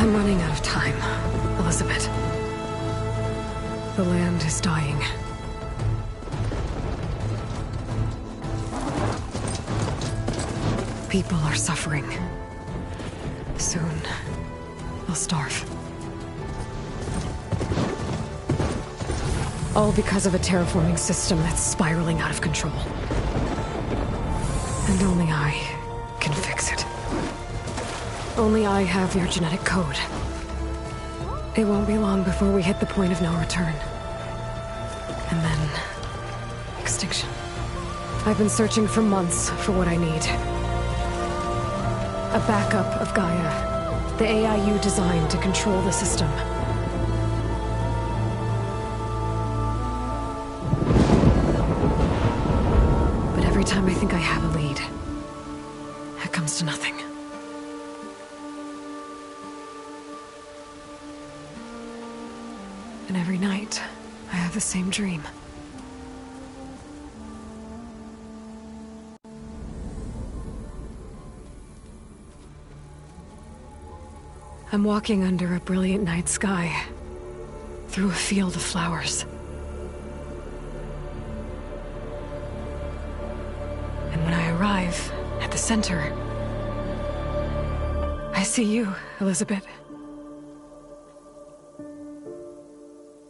I'm running out of time, Elizabeth. The land is dying. People are suffering. Soon, they'll starve. All because of a terraforming system that's spiraling out of control. And only I can fix it. Only I have your genetic code. It won't be long before we hit the point of no return. And then... extinction. I've been searching for months for what I need. A backup of GAIA, the AI you designed to control the system. But every time I think I have a lead, it comes to nothing. And every night, I have the same dream. I'm walking under a brilliant night sky, through a field of flowers. And when I arrive at the center, I see you, Elizabeth.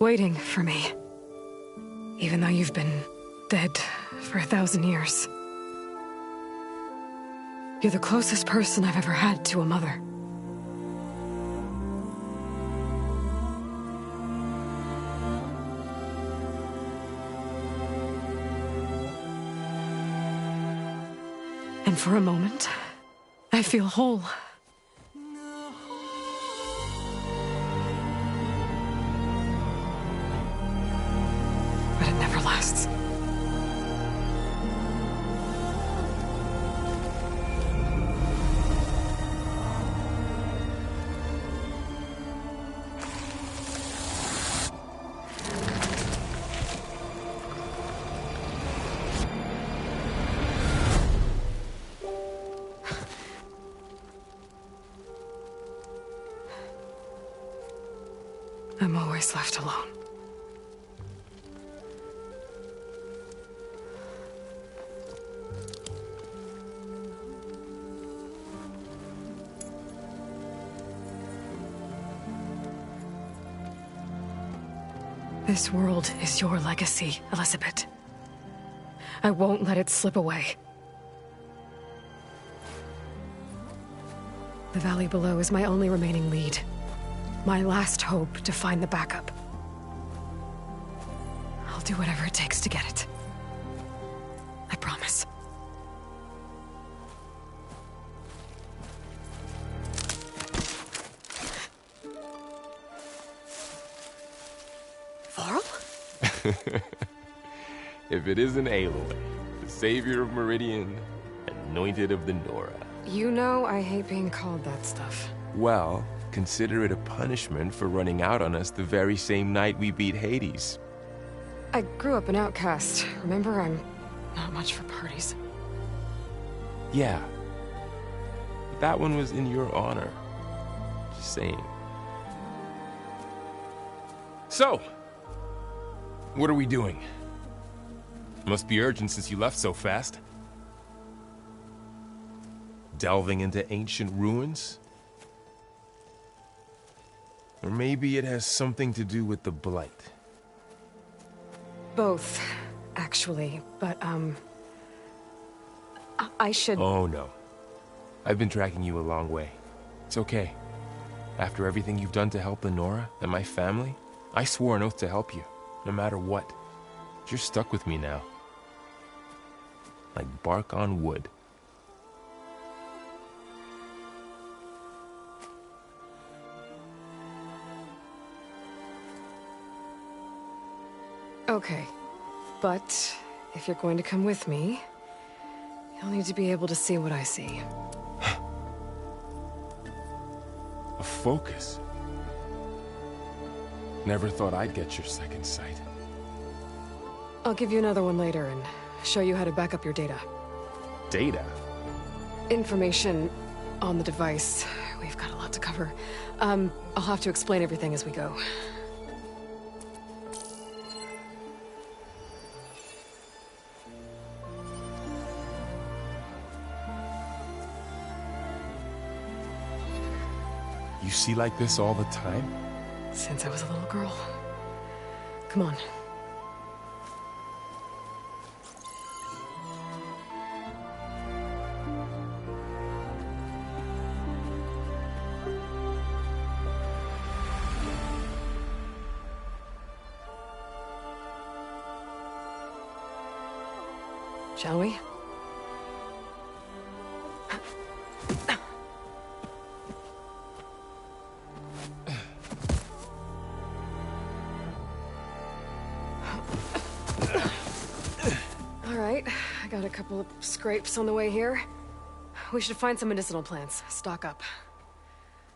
Waiting for me. Even though you've been dead for 1,000 years. You're the closest person I've ever had to a mother. And for a moment, I feel whole. But it never lasts. I'm always left alone. This world is your legacy, Elizabeth. I won't let it slip away. The valley below is my only remaining lead. My last hope to find the backup. I'll do whatever it takes to get it. I promise. Varl? If it isn't Aloy, the savior of Meridian, anointed of the Nora. You know I hate being called that stuff. Well, consider it a punishment for running out on us the very same night we beat Hades. I grew up an outcast. Remember, I'm not much for parties. Yeah. That one was in your honor. Just saying. So, what are we doing? Must be urgent since you left so fast. Delving into ancient ruins? Or maybe it has something to do with the Blight. Both, actually, but, I should... Oh, no. I've been tracking you a long way. It's okay. After everything you've done to help the Nora and my family, I swore an oath to help you, no matter what. You're stuck with me now. Like bark on wood. Okay, but if you're going to come with me, you'll need to be able to see what I see. A focus? Never thought I'd get your second sight. I'll give you another one later and show you how to back up your data. Data? Information on the device We've got a lot to cover. I'll have to explain everything as we go. You see like this all the time? Since I was a little girl. Come on. Shall we? All right, I got a couple of scrapes on the way here. We should find some medicinal plants, stock up.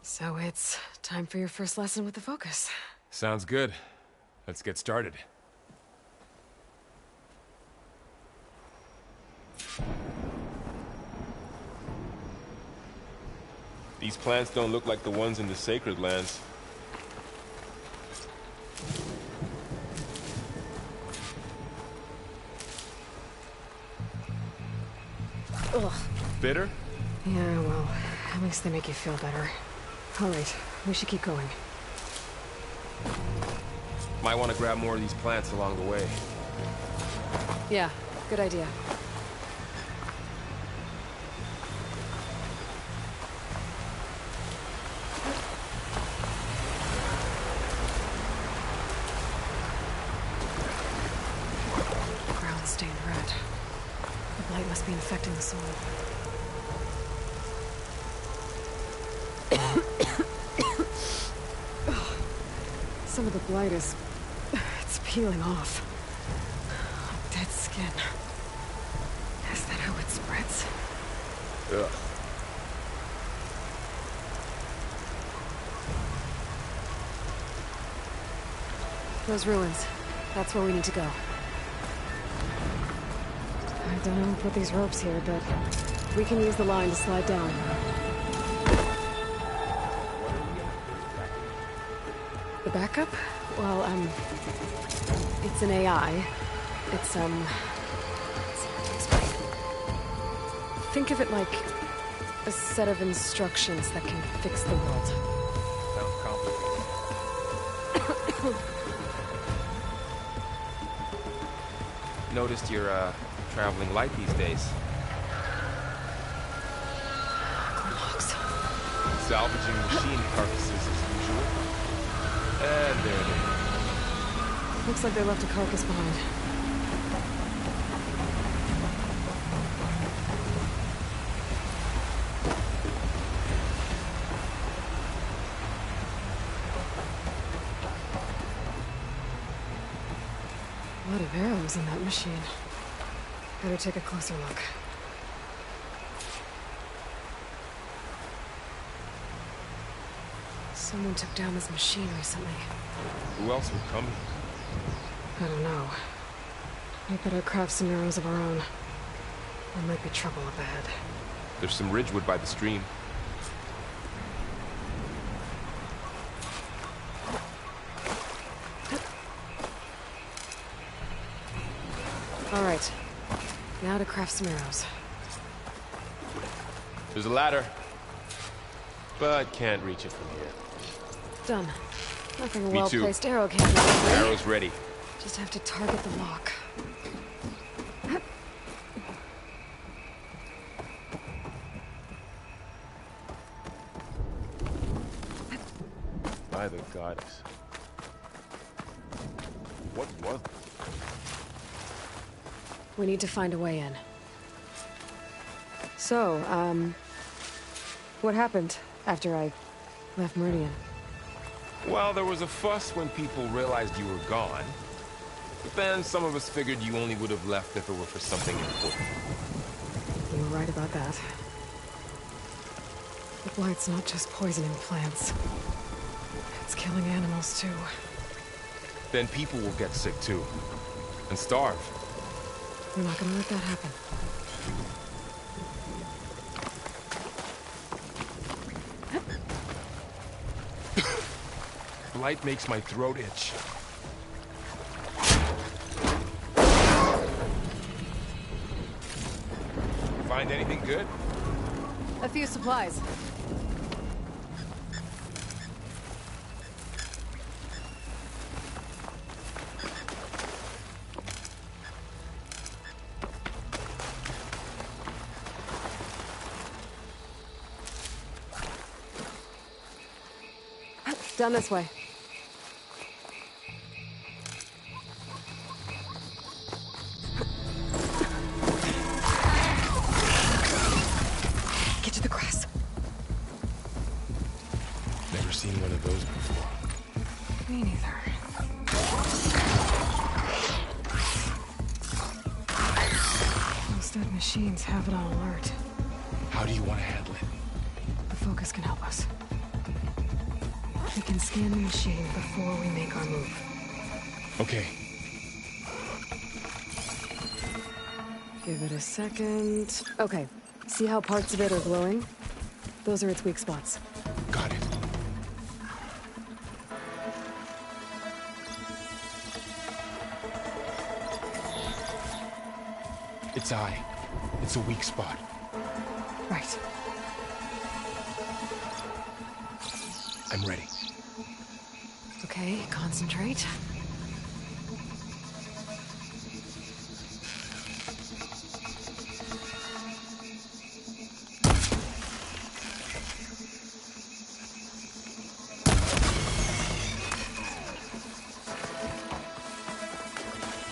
So it's time for your first lesson with the Focus. Sounds good. Let's get started. These plants don't look like the ones in the Sacred Lands. Ugh. Bitter? Yeah, well, at least they make you feel better. All right, we should keep going. Might want to grab more of these plants along the way. Yeah, good idea. Ground stained red. The blight must be infecting the soil. Some of the blight is... it's peeling off. Dead skin. Is that how it spreads? Ugh. Those ruins. That's where we need to go. I don't know who put these ropes here, but we can use the line to slide down. The backup? Well, it's an AI. It's, hard to explain. Think of it like a set of instructions that can fix the world. Sounds complicated. Noticed you're, traveling light these days. Logs. Salvaging machine carcasses as usual. And there it is. Looks like they left a carcass behind. A lot of arrows in that machine. Better take a closer look. Someone took down this machine recently. Who else would come? I don't know. We better craft some arrows of our own. There might be trouble up ahead. There's some ridgewood by the stream. All right. Now to craft some arrows. There's a ladder, but can't reach it from here. Done. Nothing a Me too. well-placed arrow can't do. Arrow's ready. Just have to target the lock. By the goddess. What was it? We need to find a way in. So, what happened after I left Meridian? Well, there was a fuss when people realized you were gone. But then some of us figured you only would have left if it were for something important. You were right about that. The blight's not just poisoning plants. It's killing animals, too. Then people will get sick, too. And starve. We're not gonna let that happen. light makes my throat itch. Find anything good? A few supplies. Down this way. Get to the grass. Never seen one of those before. Me neither. Those dead machines have it on alert. How do you want to handle it? The focus can help us. We can scan the machine before we make our move. Okay. Give it a second. Okay. See how parts of it are glowing? Those are its weak spots. Got it. Its eye. It's a weak spot. Right. I'm ready. Okay, concentrate.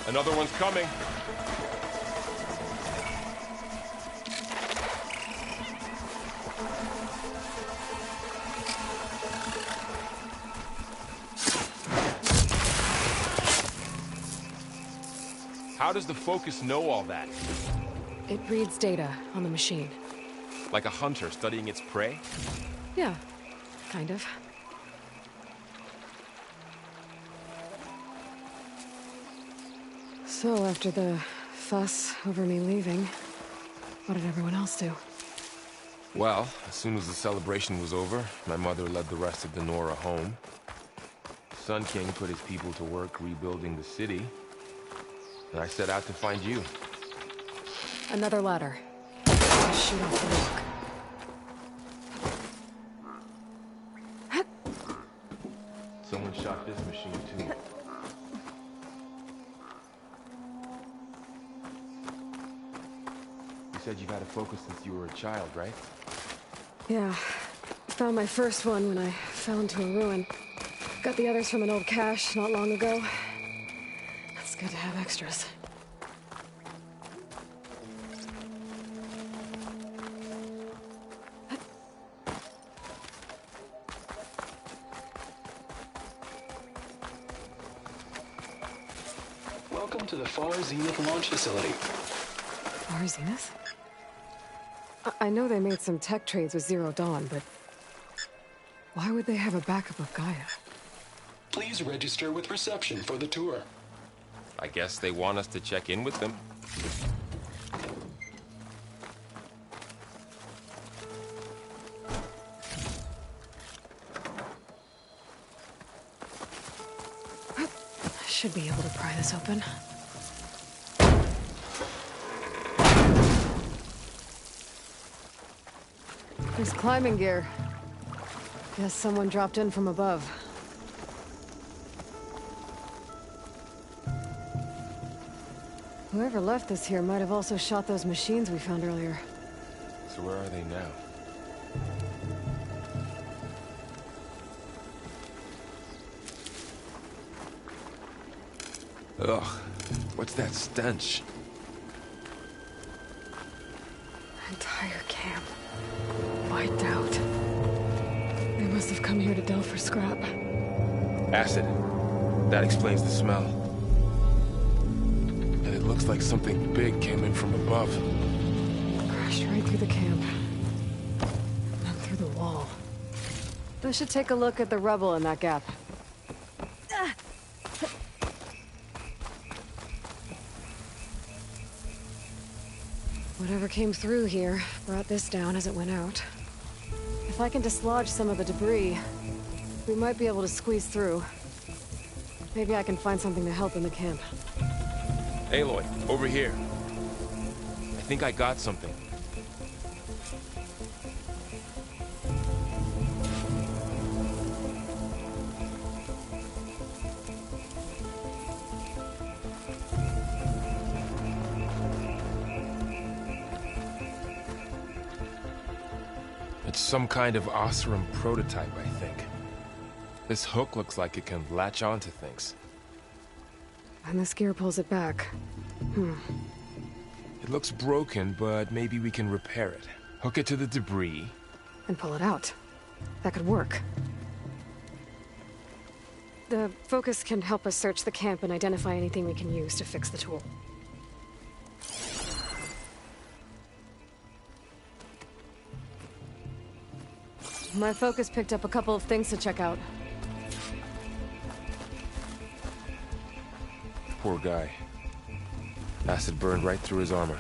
Another one's coming. How does the focus know all that? It reads data on the machine. Like a hunter studying its prey? Yeah, kind of. So, after the fuss over me leaving, what did everyone else do? Well, as soon as the celebration was over, my mother led the rest of the Nora home. Sun King put his people to work rebuilding the city, and I set out to find you. Another ladder. I'll shoot off the rock. Someone shot this machine too. You said you've had a focus since you were a child, right? Yeah. Found my first one when I fell into a ruin. Got the others from an old cache not long ago. It's good to have extras. Welcome to the Far Zenith launch facility. Far Zenith? I know they made some tech trades with Zero Dawn, but why would they have a backup of Gaia? Please register with reception for the tour. I guess they want us to check in with them. I should be able to pry this open. There's climbing gear. Guess someone dropped in from above. Whoever left this here might have also shot those machines we found earlier. So where are they now? Ugh, what's that stench? Entire camp. Wiped out. They must have come here to delve for scrap. Acid. That explains the smell. And it looks like something big came in from above. Crashed right through the camp. And through the wall. I should take a look at the rubble in that gap. Whatever came through here brought this down as it went out. If I can dislodge some of the debris, We might be able to squeeze through. Maybe I can find something to help in the camp. Aloy, over here. I think I got something. It's some kind of Oseram prototype, I think. This hook looks like it can latch onto things. And this gear pulls it back. It looks broken, but maybe we can repair it. Hook it to the debris. And pull it out. That could work. The focus can help us search the camp and identify anything we can use to fix the tool. My focus picked up a couple of things to check out. Poor guy. Acid burned right through his armor.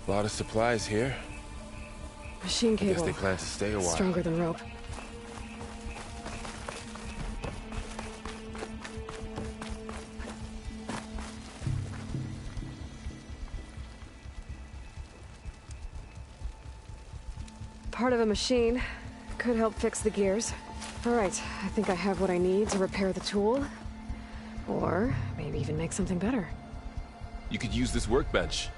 A lot of supplies here. Machine I cable. guess they plan to stay a while. Stronger than rope. Part of a machine. Could help fix the gears. Alright, I think I have what I need to repair the tool. Or maybe even make something better. You could use this workbench.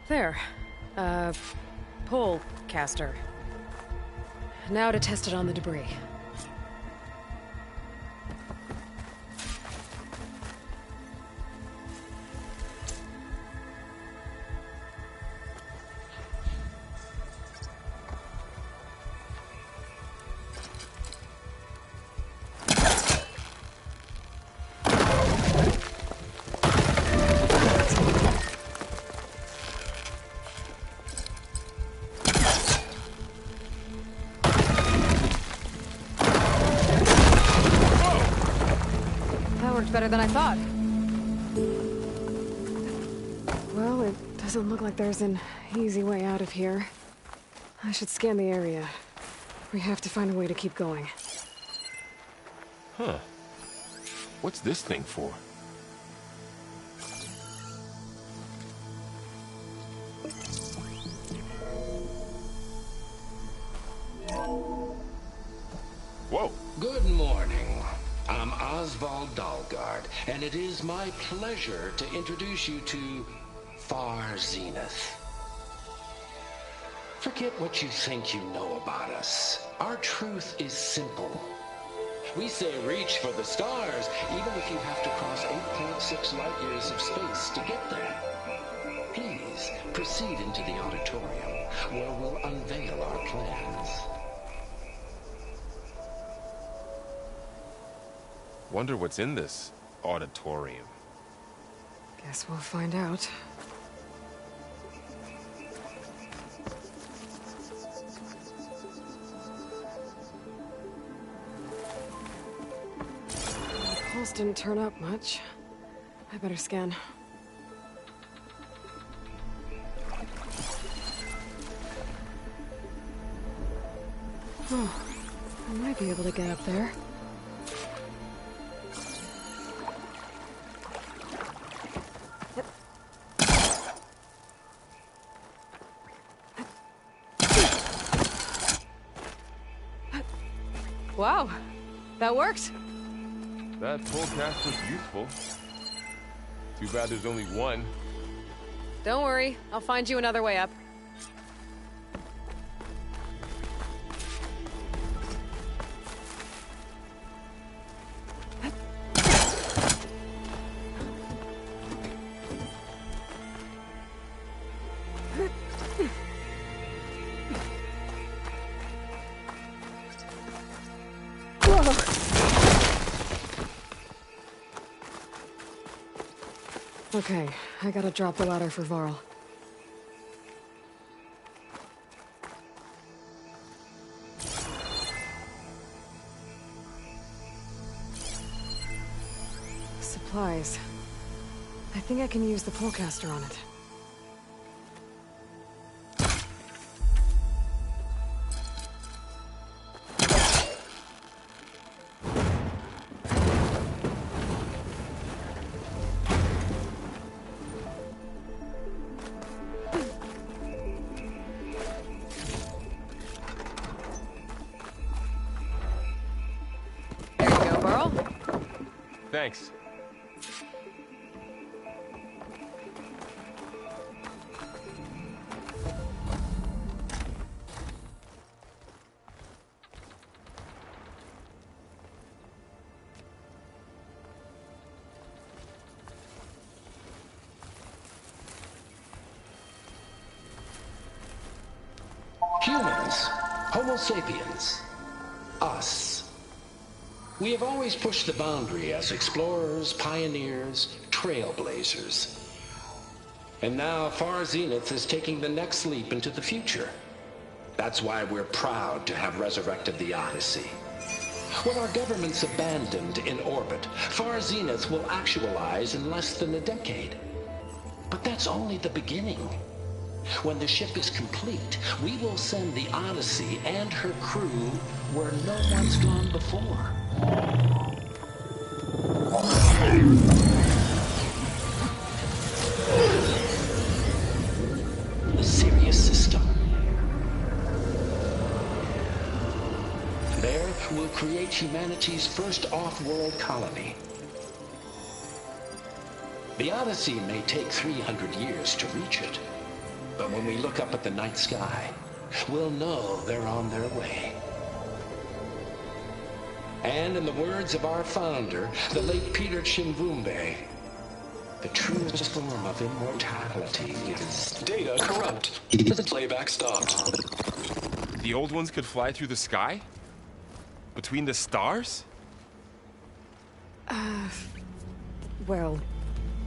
There. Pole caster. Now to test it on the debris. Better than I thought. Well, it doesn't look like there's an easy way out of here. I should scan the area. We have to find a way to keep going. Huh. What's this thing for? Whoa. Good morning. I'm Oswald Dalgard, and it is my pleasure to introduce you to Far Zenith. Forget what you think you know about us. Our truth is simple. We say reach for the stars, even if you have to cross 8.6 light years of space to get there. Please proceed into the auditorium, where we'll unveil our plans. Wonder what's in this auditorium. Guess we'll find out. The pulse didn't turn up much. I better scan. Oh, I might be able to get up there. Wow, that worked. That full cast was useful. Too bad there's only one. Don't worry, I'll find you another way up. Okay, I gotta drop the ladder for Varl. Supplies. I think I can use the pullcaster on it. There you go, Varl. Thanks. Humans, Homo sapiens, us. We have always pushed the boundary as explorers, pioneers, trailblazers. And now Far Zenith is taking the next leap into the future. That's why we're proud to have resurrected the Odyssey. What our governments abandoned in orbit, Far Zenith will actualize in less than a decade. But that's only the beginning. When the ship is complete, we will send the Odyssey and her crew where no one's gone before. The Sirius system. There, we'll create humanity's first off-world colony. The Odyssey may take 300 years to reach it. But when we look up at the night sky, we'll know they're on their way. And in the words of our founder, the late Peter Chimvumbe, the truest form of immortality is... Data corrupt. Playback stopped. The old ones could fly through the sky? Between the stars? Well,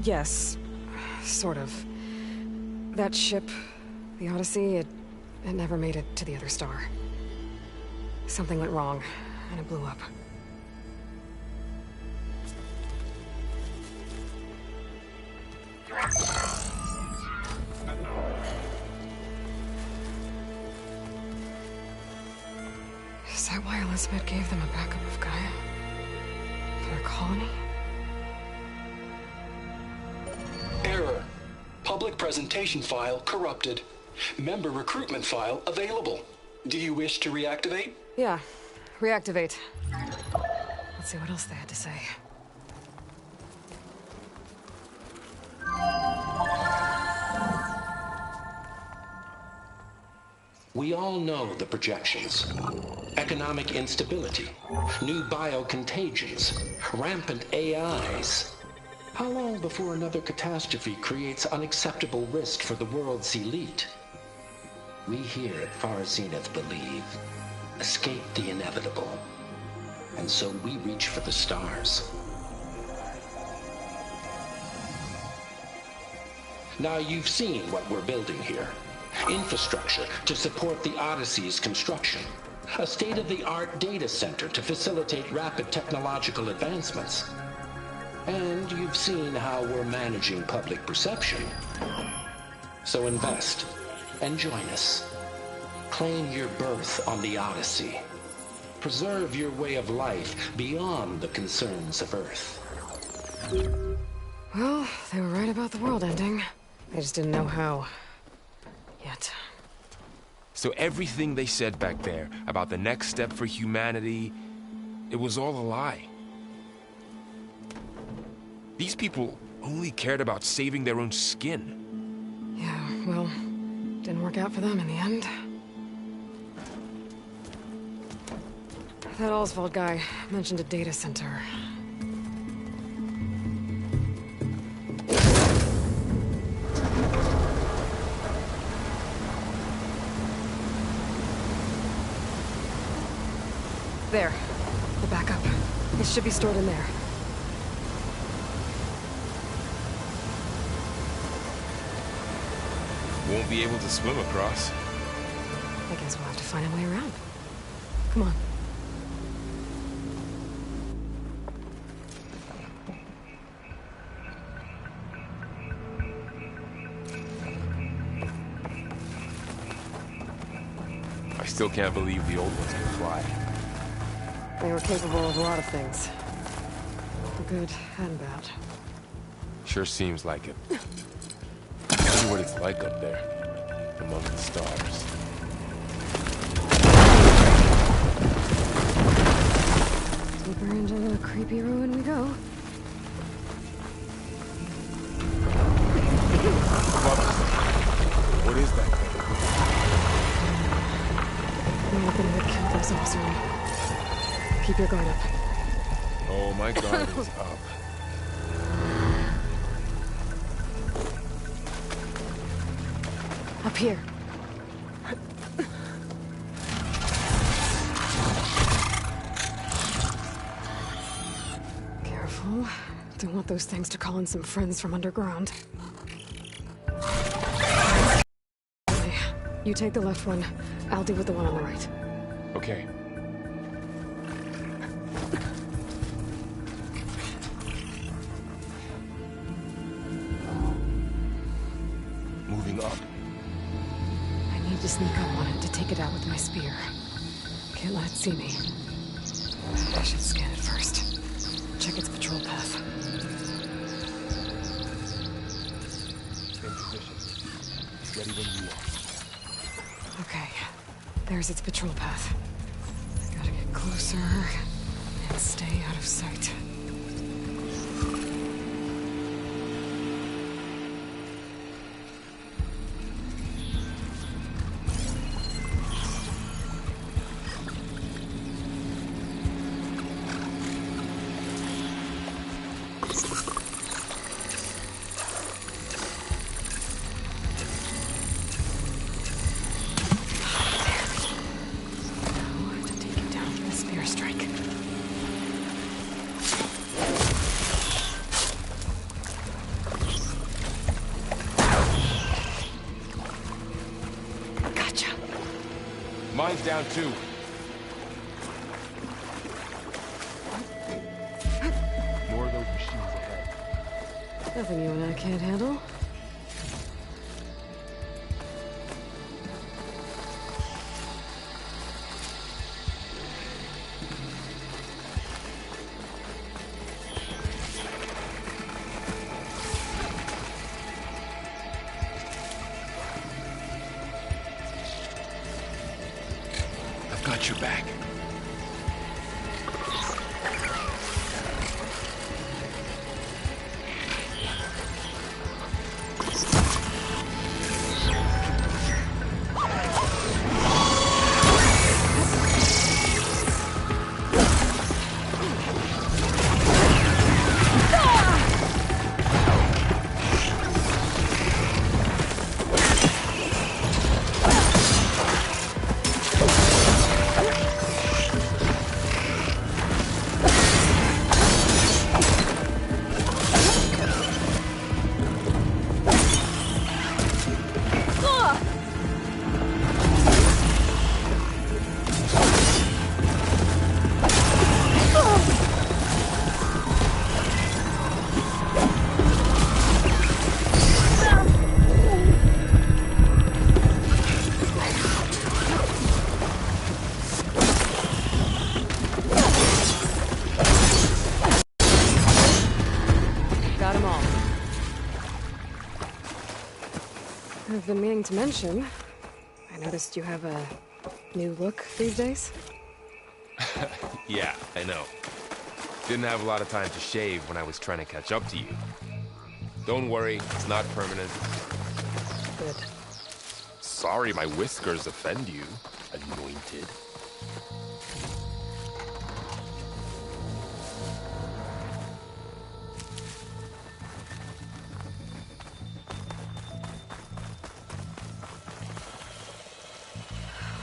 yes. Sort of. That ship, the Odyssey, it never made it to the other star. Something went wrong, and it blew up. Is that why Elizabeth gave them a backup of Gaia? For their colony? Error. Public presentation file corrupted. Member recruitment file available. Do you wish to reactivate? Yeah. Reactivate. Let's see what else they had to say. We all know the projections. Economic instability, new biocontagions, rampant AIs. How long before another catastrophe creates unacceptable risk for the world's elite? We here at Far Zenith believe, escape the inevitable. And so we reach for the stars. Now you've seen what we're building here. Infrastructure to support the Odyssey's construction. A state-of-the-art data center to facilitate rapid technological advancements. And you've seen how we're managing public perception. So invest and join us. Claim your berth on the Odyssey. Preserve your way of life beyond the concerns of Earth. Well, they were right about the world ending. They just didn't know how. Yet. So everything they said back there about the next step for humanity, it was all a lie. These people only cared about saving their own skin. Yeah, well, didn't work out for them in the end. That Oswald guy mentioned a data center. There. The backup. It should be stored in there. Won't be able to swim across. I guess we'll have to find a way around. Come on. I still can't believe the old ones could fly. They were capable of a lot of things. Good and bad. Sure seems like it. I wonder what it's like up there, among the stars. Deeper into the creepy ruin we go. What is that thing? The weapon that killed us Osram. Keep your guard up. Oh, my guard is up. Up here. Careful. Don't want those things to call in some friends from underground. You take the left one. I'll deal with the one on the right. Okay. Moving up. I need to sneak up on it to take it out with my spear. Can't let it see me. I should scan it first. Check its patrol path. In position. Ready when you are. Okay. There's its patrol path. Gotta get closer and stay out of sight. Mine's down too. More of those machines ahead. Nothing you and I can't handle. Got your back. I've been meaning to mention, I noticed you have a new look these days. Yeah, I know. Didn't have a lot of time to shave when I was trying to catch up to you. Don't worry, it's not permanent. Good. Sorry my whiskers offend you, anointed.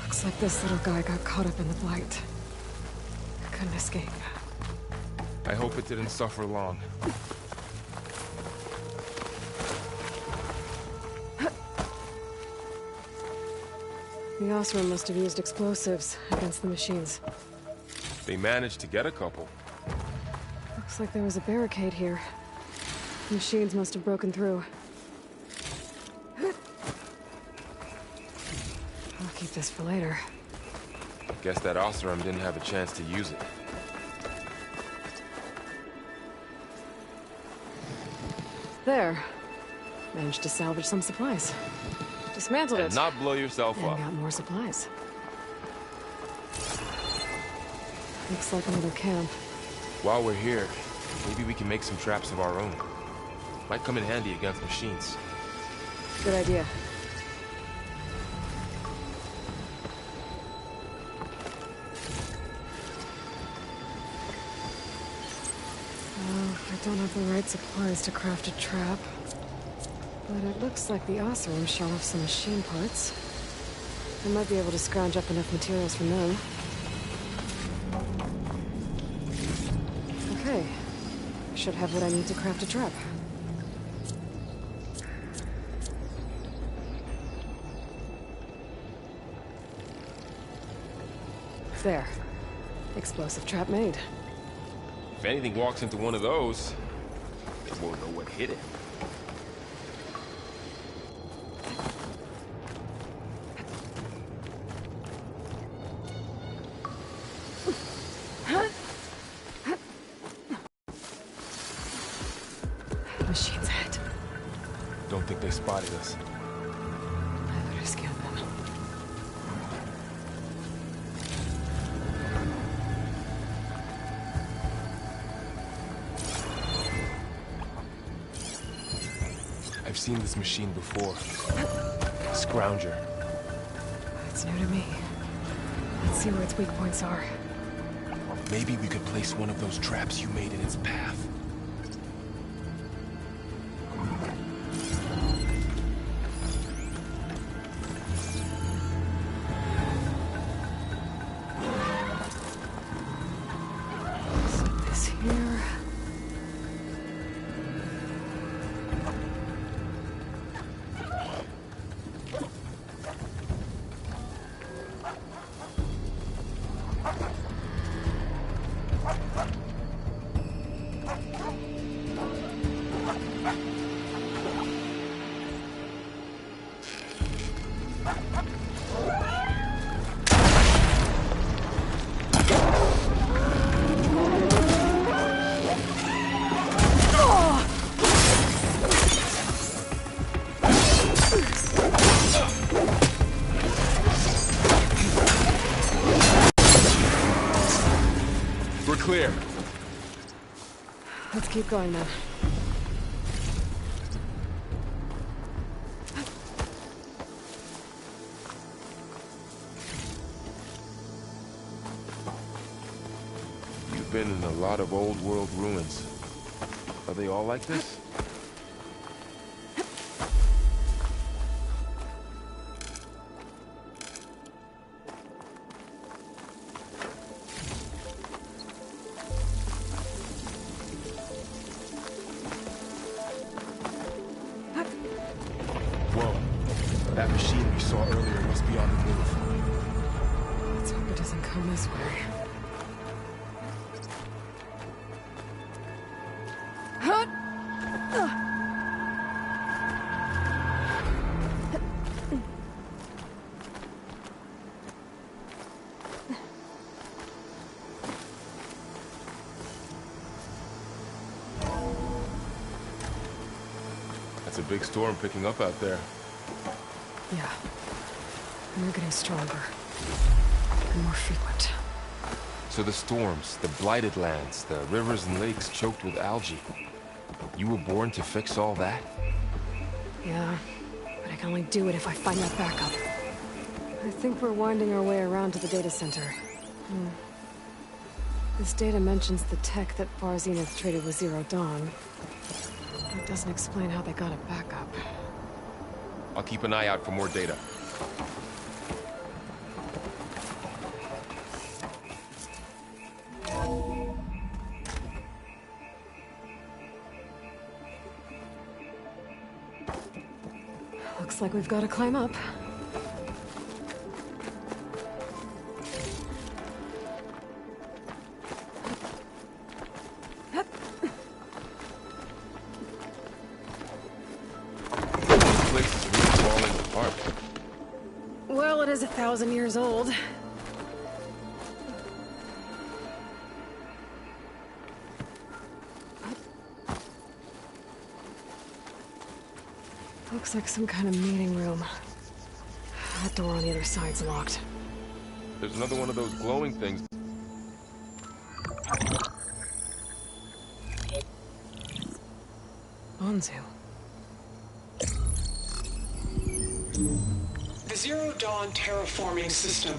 Looks like this little guy got caught up in the blight. Couldn't escape. I hope it didn't suffer long. The Osram must have used explosives against the machines. They managed to get a couple. Looks like there was a barricade here. The machines must have broken through. I'll keep this for later. Guess that Osram didn't have a chance to use it. There. Managed to salvage some supplies. Dismantled And it. not blow yourself And up. got more supplies. Looks like another camp. While we're here, maybe we can make some traps of our own. Might come in handy against machines. Good idea. I don't have the right supplies to craft a trap. But it looks like the Osram shot off some machine parts. I might be able to scrounge up enough materials from them. Okay. I should have what I need to craft a trap. There. Explosive trap made. If anything walks into one of those, they won't know what hit it. Machine's ahead. Don't think they spotted us. I better scan them. I've seen this machine before. Scrounger. It's new to me. Let's see where its weak points are. Maybe we could place one of those traps you made in its path. Set this here. We're clear. Let's keep going then. You've been in a lot of old world ruins. Are they all like this? Whoa. That machine we saw earlier must be on the move. Let's hope it doesn't come this way. That's a big storm picking up out there. Yeah. And they're getting stronger. And more frequent. So the storms, the blighted lands, the rivers and lakes choked with algae. You were born to fix all that? Yeah. But I can only do it if I find that backup. I think we're winding our way around to the data center. This data mentions the tech that Far Zenith traded with Zero Dawn. It doesn't explain how they got it back up. I'll keep an eye out for more data. Looks like we've got to climb up. 1,000 years old. Looks like some kind of meeting room. That door on the other side's locked. There's another one of those glowing things. Onzu. The Zero Dawn terraforming system,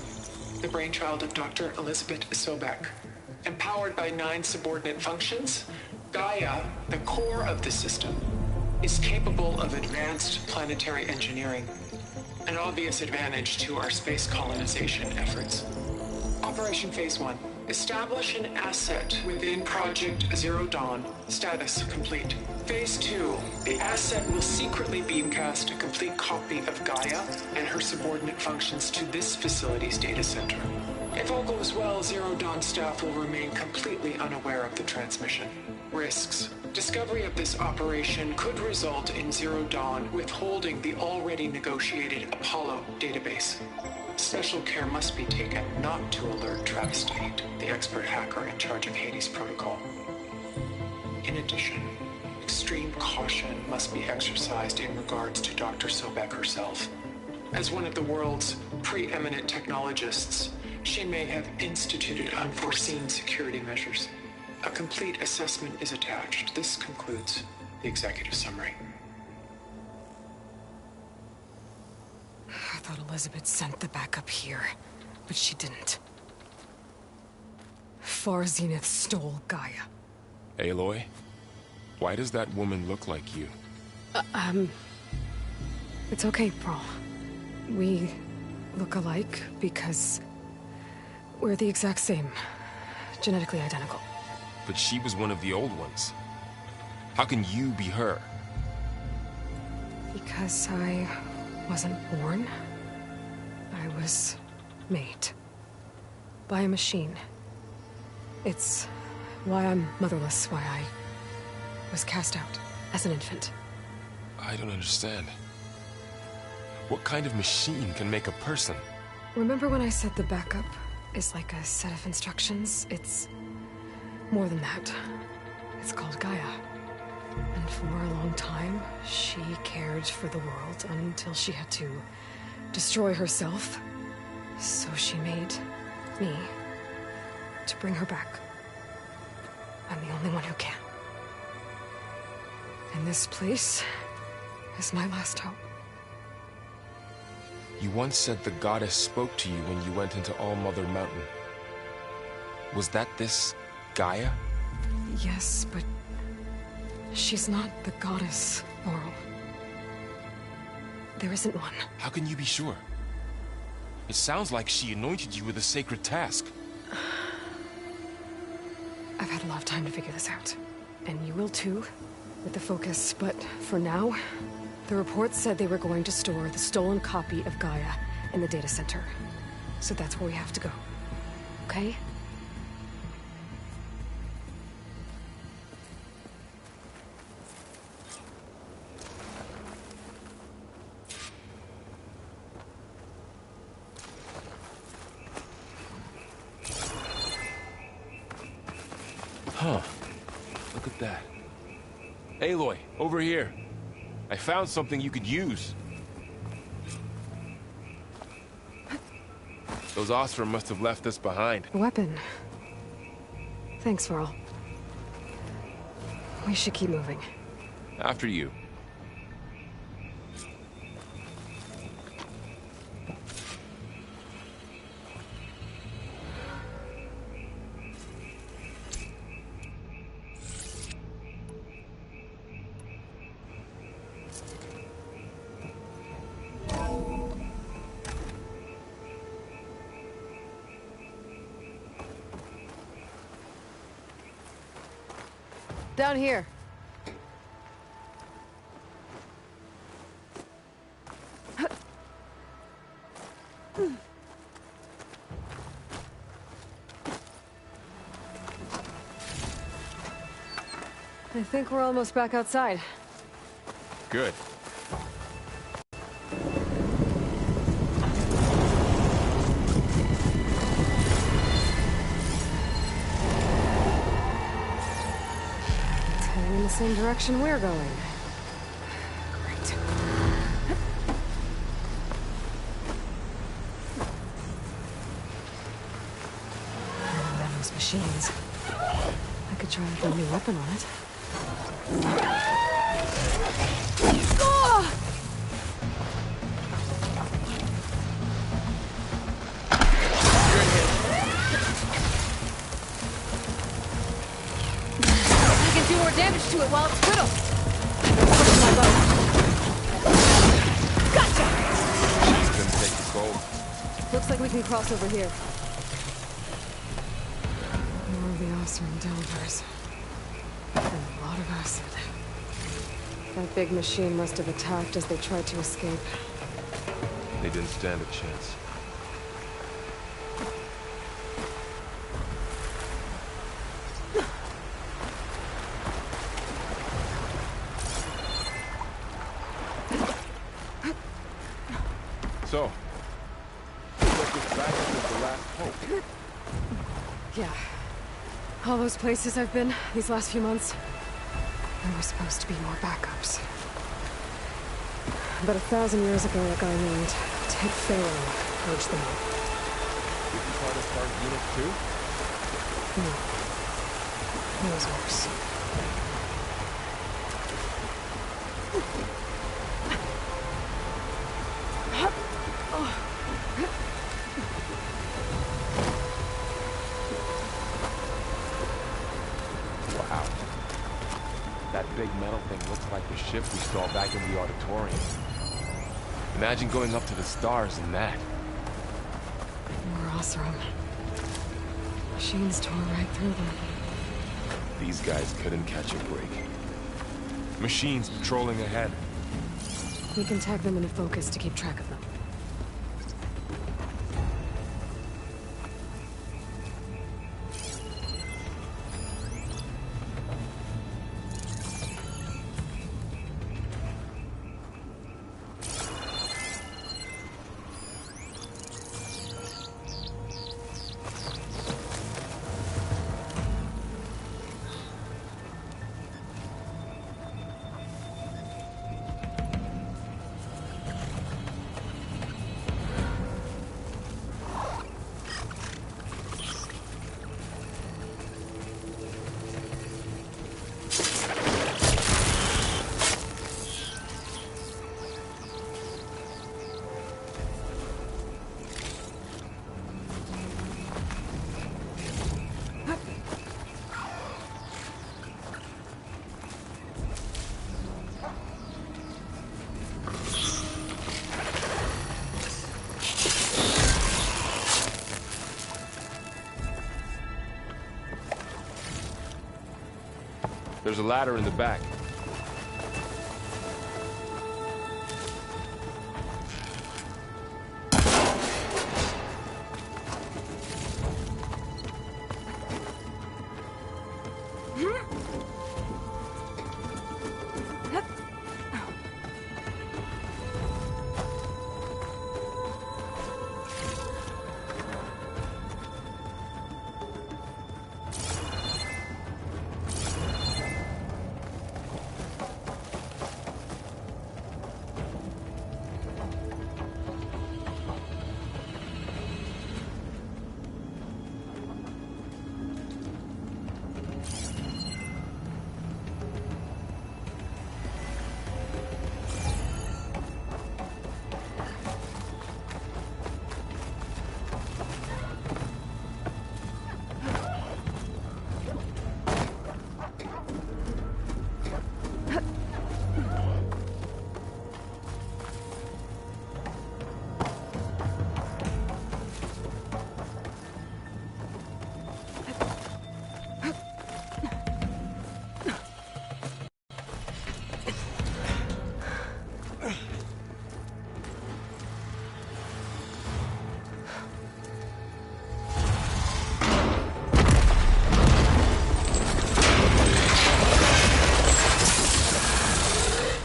the brainchild of Dr. Elizabeth Sobek. Empowered by 9 subordinate functions, GAIA, the core of the system, is capable of advanced planetary engineering, an obvious advantage to our space colonization efforts. Operation Phase 1. Establish an asset within Project Zero Dawn. Status complete. Phase 2. The asset will secretly beamcast a complete copy of GAIA and her subordinate functions to this facility's data center. If all goes well, Zero Dawn staff will remain completely unaware of the transmission. Risks. Discovery of this operation could result in Zero Dawn withholding the already negotiated Apollo database. Special care must be taken not to alert Travis Tate, the expert hacker in charge of Hades Protocol. In addition, extreme caution must be exercised in regards to Dr. Sobek herself. As one of the world's preeminent technologists, she may have instituted unforeseen security measures. A complete assessment is attached. This concludes the executive summary. I thought Elizabeth sent the backup here, but she didn't. Far Zenith stole GAIA. Aloy? Why does that woman look like you? It's okay, Varl. We look alike because we're the exact same. Genetically identical. But she was one of the old ones. How can you be her? Because I wasn't born. I was made. By a machine. It's why I'm motherless, why I was cast out as an infant. I don't understand. What kind of machine can make a person? Remember when I said the backup is like a set of instructions? It's more than that. It's called GAIA. And for a long time, she cared for the world until she had to destroy herself. So she made me to bring her back. I'm the only one who can. And this place is my last hope. You once said the goddess spoke to you when you went into All-Mother Mountain. Was that this GAIA? Yes, but she's not the goddess, Varl. There isn't one. How can you be sure? It sounds like she anointed you with a sacred task. I've had a lot of time to figure this out. And you will too, with the focus. But for now, the report said they were going to store the stolen copy of GAIA in the data center. So that's where we have to go. Okay? Huh. Look at that. Aloy, over here. I found something you could use. Those Osram must have left us behind. A weapon. Thanks, Varl. We should keep moving. After you. Down here. I think we're almost back outside. Good. in the same direction we're going. Great. Those machines. I could try with a new weapon on it. Do more damage to it while it's brittle. My bow. Gotcha! She's gonna take the gold. Looks like we can cross over here. More of the Osram delvers. And a lot of acid. That big machine must have attacked as they tried to escape. They didn't stand a chance. So, looks like this backup is the last hope. Yeah. All those places I've been these last few months, there were supposed to be more backups. But 1,000 years ago, a guy named Ted Pharaoh purged them all. Did you try to start unit 2? No. It was worse. Wow. That big metal thing looks like the ship we saw back in the auditorium. Imagine going up to the stars in that. More Osram. Machines tore right through them. These guys couldn't catch a break. Machines patrolling ahead. We can tag them into focus to keep track of them. There's a ladder in the back.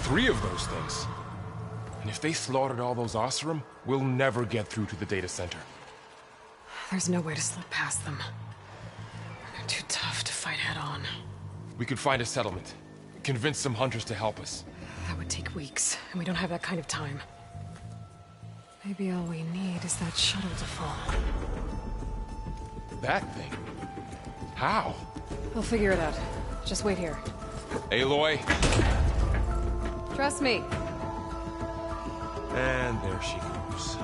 Three of those things. And if they slaughtered all those Osram, we'll never get through to the data center. There's no way to slip past them. They're too tough to fight head on. We could find a settlement. Convince some hunters to help us. That would take weeks, and we don't have that kind of time. Maybe all we need is that shuttle to fall. That thing? How? We'll figure it out. Just wait here. Aloy. Trust me. And there she goes.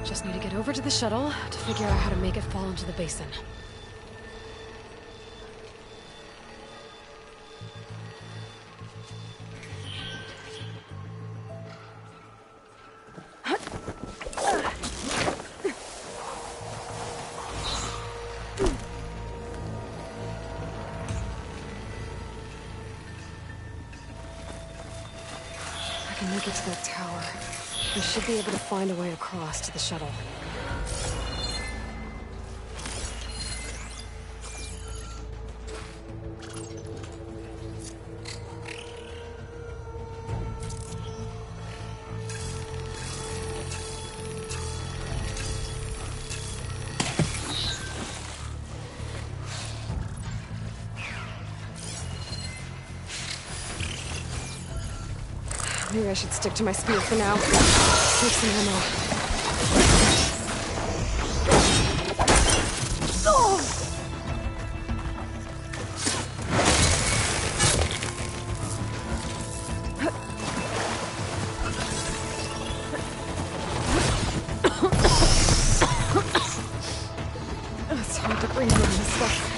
Just need to get over to the shuttle to figure out how to make it fall into the basin. Make it to that tower. We should be able to find a way across to the shuttle. Maybe I should stick to my spear for now. Save some ammo. Oh! It's hard to breathe in this stuff.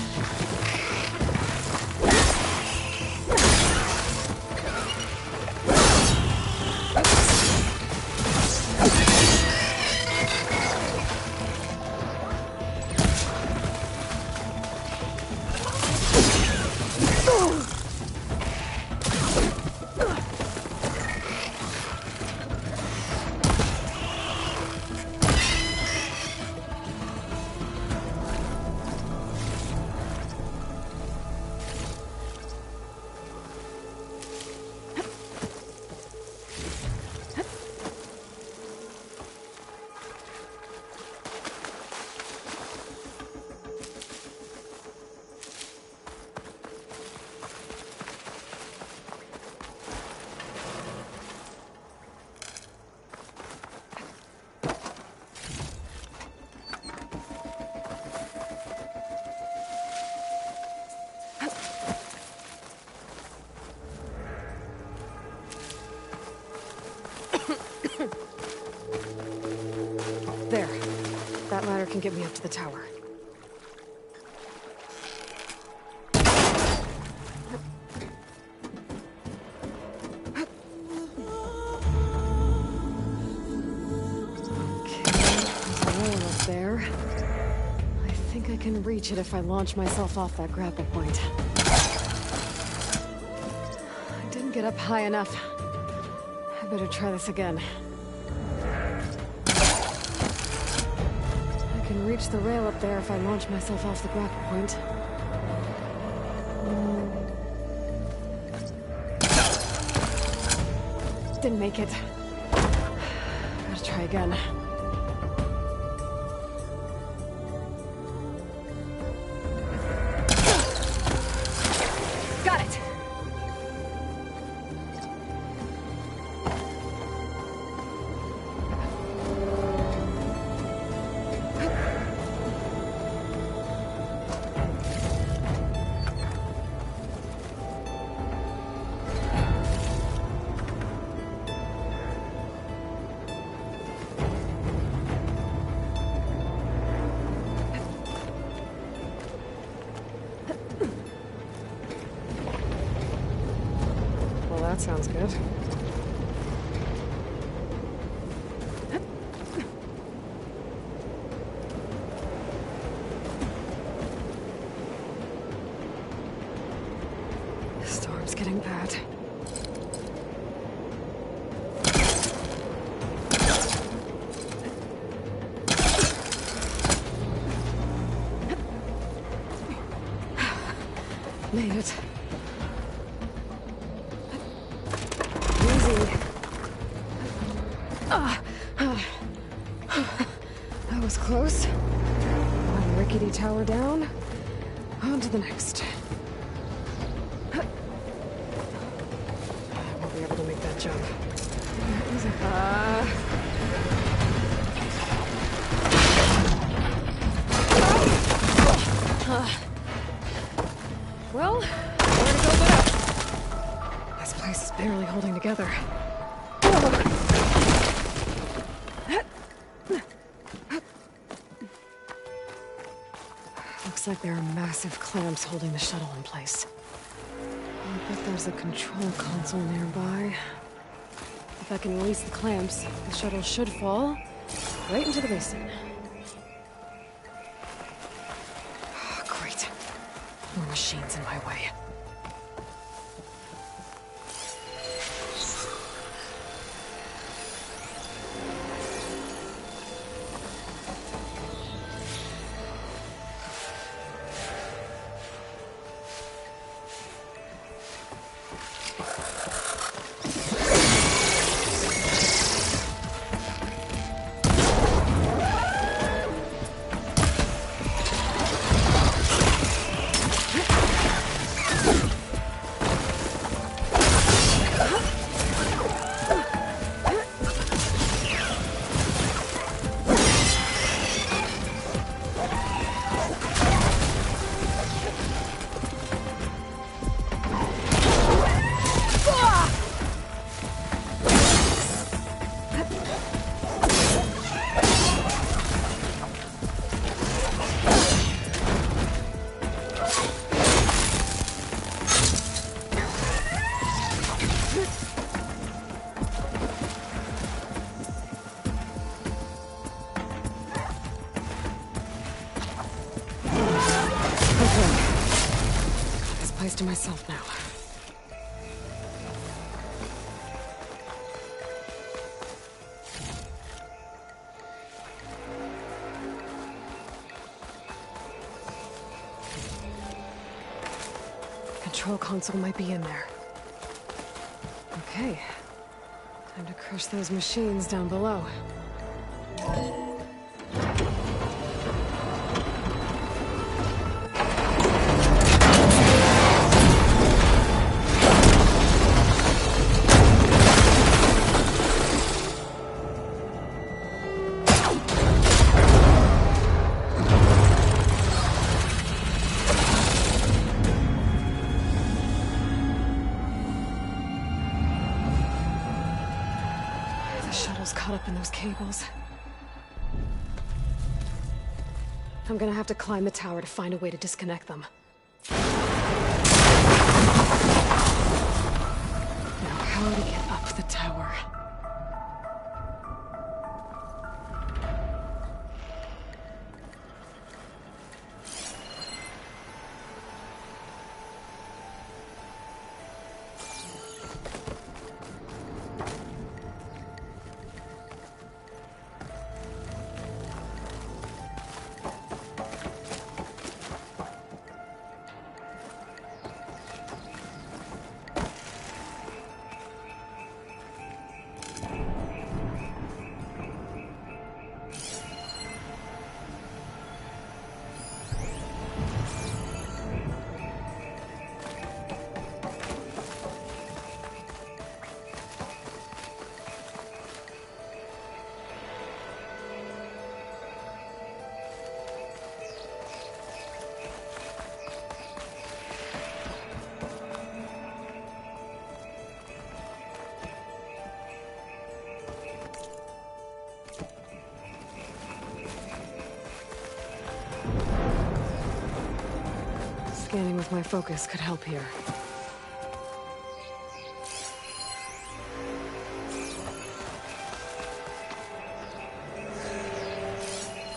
There. That ladder can get me up to the tower. There. I think I can reach it if I launch myself off that grapple point. I didn't get up high enough. I better try this again. I can reach the rail up there if I launch myself off the grapple point. Didn't make it. Gotta try again. That sounds good. The storm's getting bad. Made it. That was close. One rickety tower down. On to the next. Well, where to go but up? This place is barely holding together. Looks like there are massive clamps holding the shuttle in place. I bet there's a control console nearby. If I can release the clamps, the shuttle should fall right into the basin. Great. More machines in my way. To myself now. Control console might be in there. Okay. Time to crush those machines down below. Caught up in those cables. I'm gonna have to climb the tower to find a way to disconnect them. Now, how to get up the tower? Scanning with my focus could help here.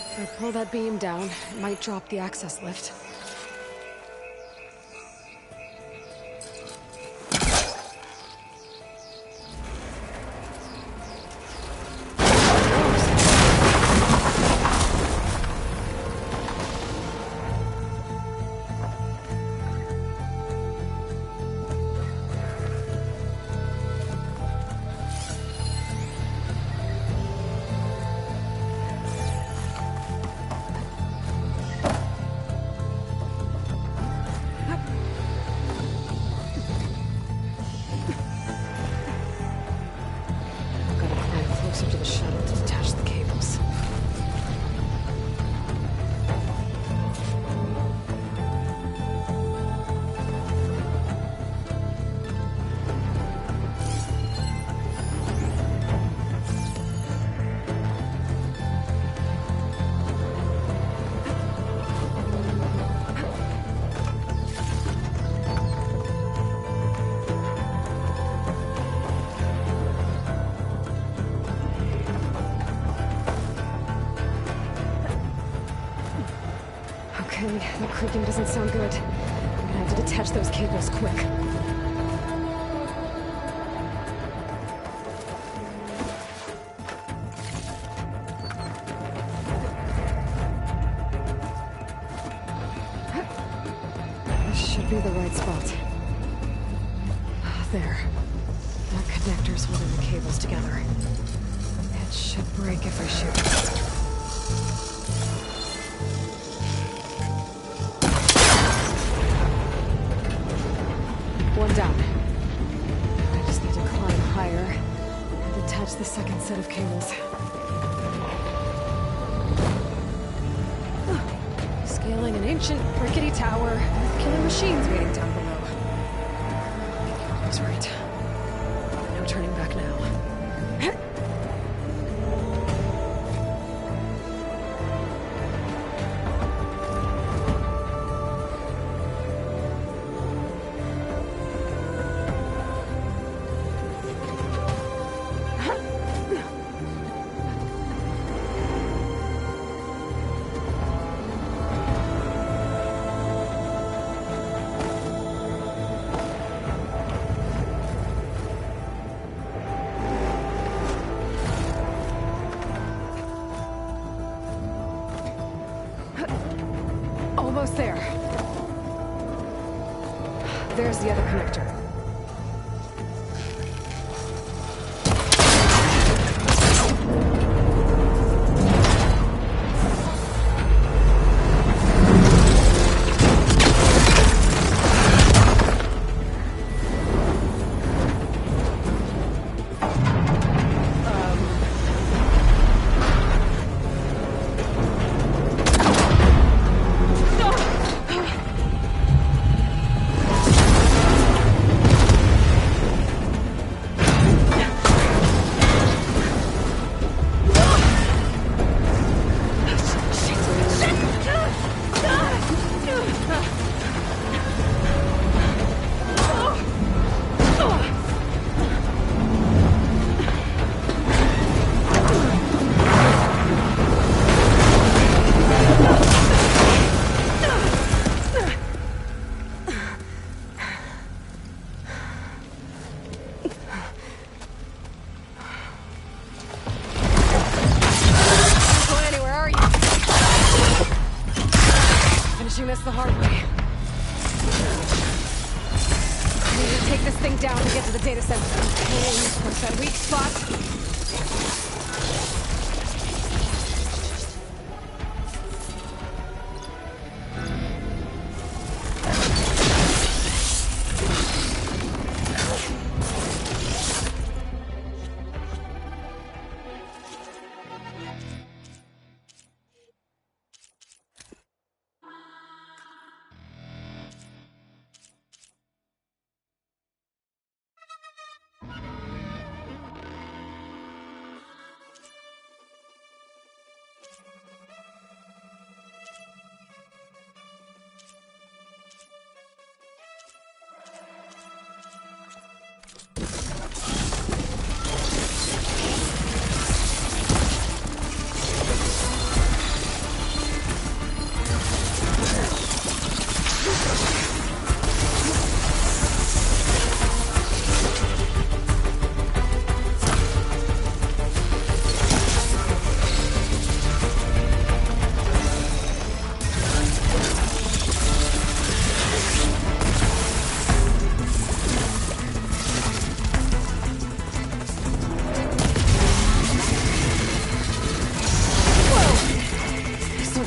If I pull that beam down, it might drop the access lift. Okay, that creaking doesn't sound good. I'm gonna have to detach those cables quick. This should be the right spot. There. That connector's holding the cables together. It should break if I shoot. One down. I just need to climb higher and detach the second set of cables. Scaling an ancient rickety tower with killer machines waiting down below. I was right. No turning back now. Almost there. There's the other connector. This the hard way. I need to take this thing down to get to the data center. Okay, push that weak spot.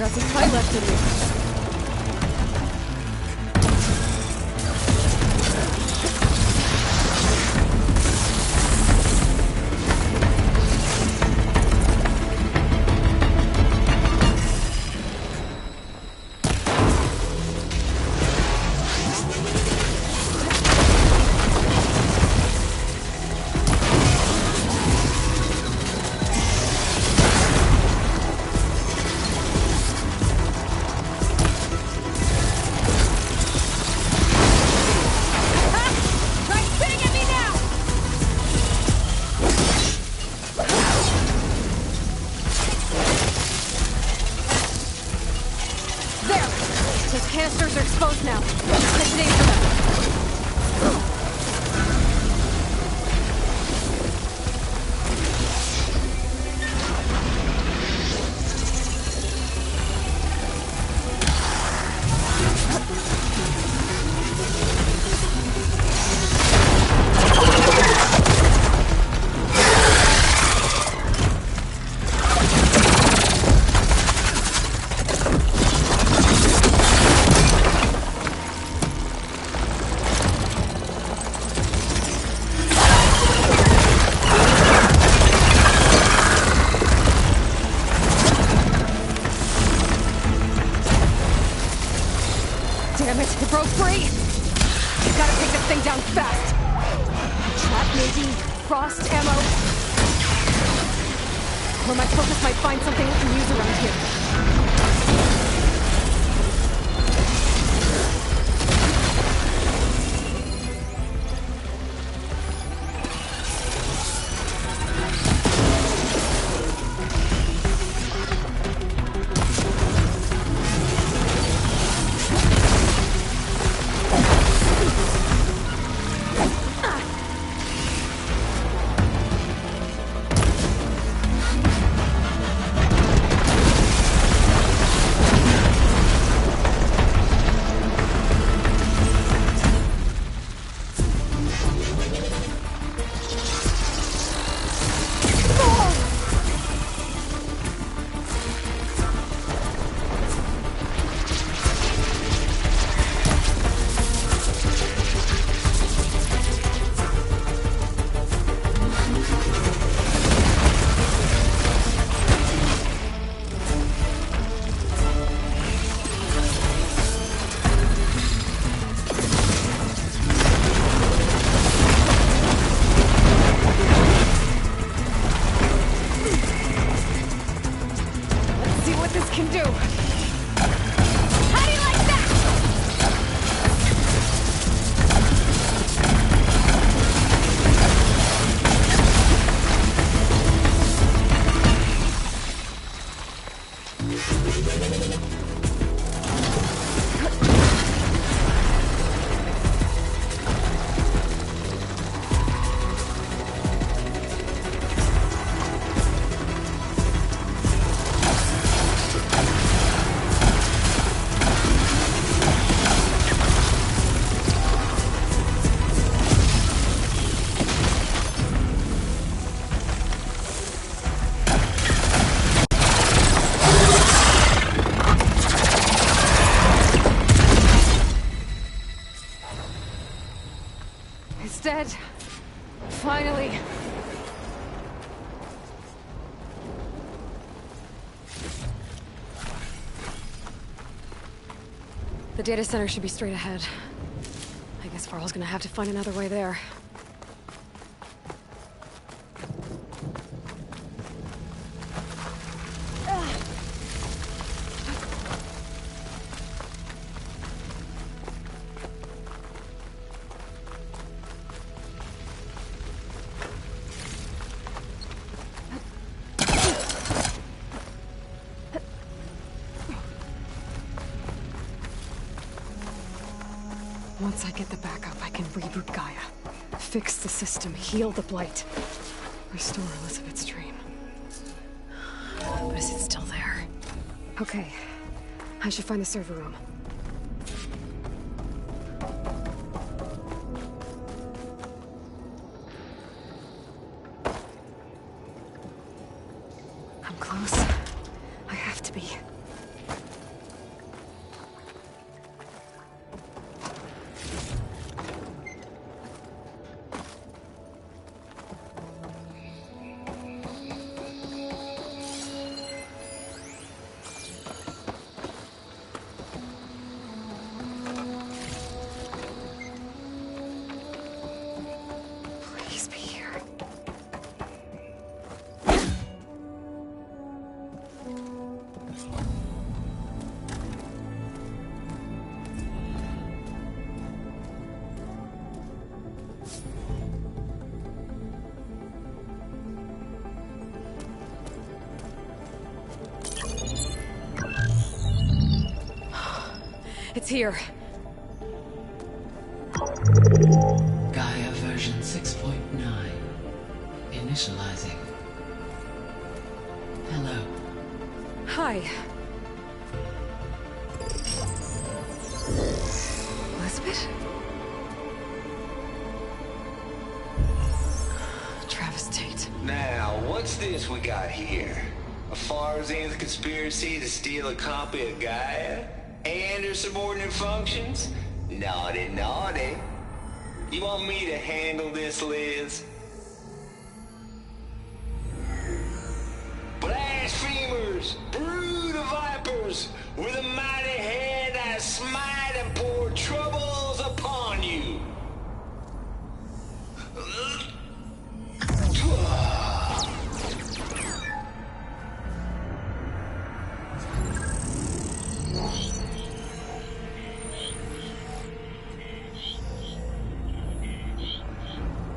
Got some fight left in me. There! Those canisters are exposed now. Let's aim for them. Damn it, it broke free! You gotta take this thing down fast! Trap maybe? Frost ammo? Or my focus might find something we can use around here. Dead. Finally. The data center should be straight ahead. I guess Varl's gonna have to find another way there. Once I get the backup, I can reboot Gaia. Fix the system, heal the Blight. Restore Elizabeth's dream. But is it still there? Okay. I should find the server room. I'm close. I have to be. It's here. GAIA version 6.9. Initializing. Hello. Hi. Elizabeth? Travis Tate. Now, what's this we got here? A Farzan's conspiracy to steal a copy of Gaia? And her subordinate functions? Naughty, naughty. You want me to handle this, Liz? Blasphemers! Brood of vipers! With a mighty hand I smite and pour troubles upon you!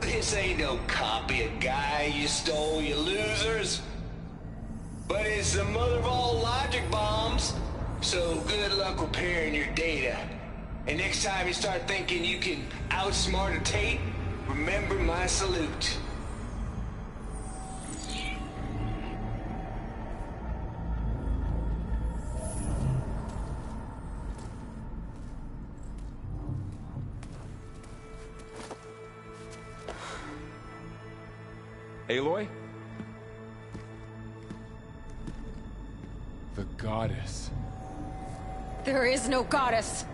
This ain't no copy of Gaia you stole, you losers. But it's the mother of all logic bombs. So good luck repairing your data. And next time you start thinking you can outsmart a Tate, remember my salute. Aloy? The goddess. There is no goddess.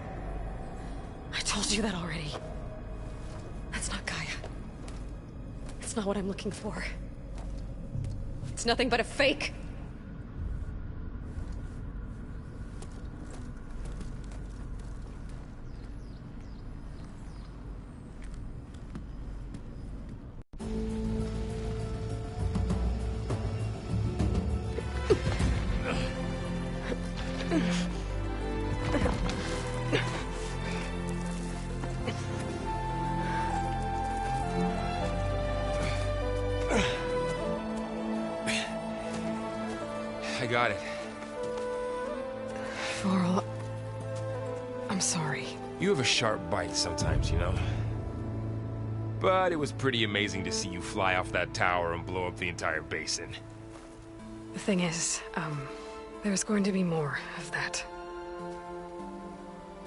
I told you that already. That's not Gaia. It's not what I'm looking for. It's nothing but a fake. I got it. Varl, I'm sorry. You have a sharp bite sometimes, you know? But it was pretty amazing to see you fly off that tower and blow up the entire basin. The thing is, there's going to be more of that.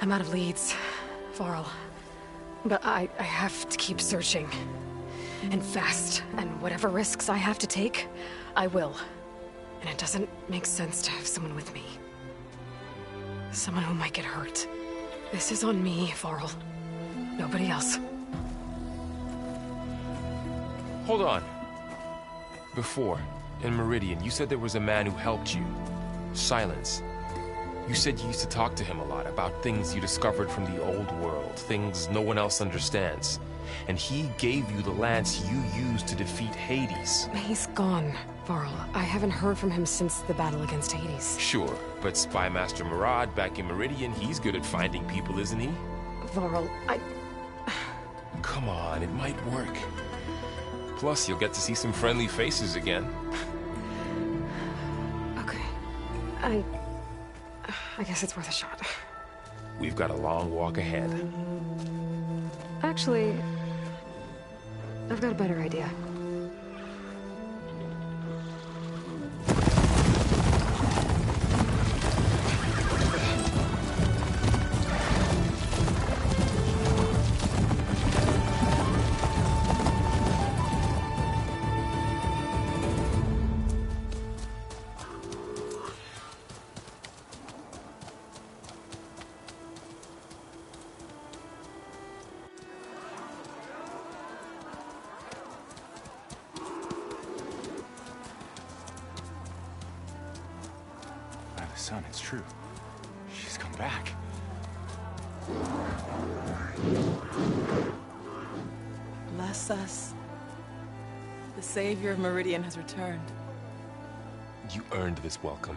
I'm out of leads, Varl. But I have to keep searching. And fast. And whatever risks I have to take, I will. And it doesn't make sense to have someone with me. Someone who might get hurt. This is on me, Varl. Nobody else. Hold on. Before, in Meridian, you said there was a man who helped you. Silence. You said you used to talk to him a lot about things you discovered from the old world, things no one else understands. And he gave you the lance you used to defeat Hades. He's gone, Varl. I haven't heard from him since the battle against Hades. Sure, but Spy Master Murad back in Meridian, he's good at finding people, isn't he? Varl, Come on, it might work. Plus, you'll get to see some friendly faces again. Okay. I guess it's worth a shot. We've got a long walk ahead. Actually, I've got a better idea. Son, it's true. She's come back. Bless us. The savior of Meridian has returned. You earned this welcome.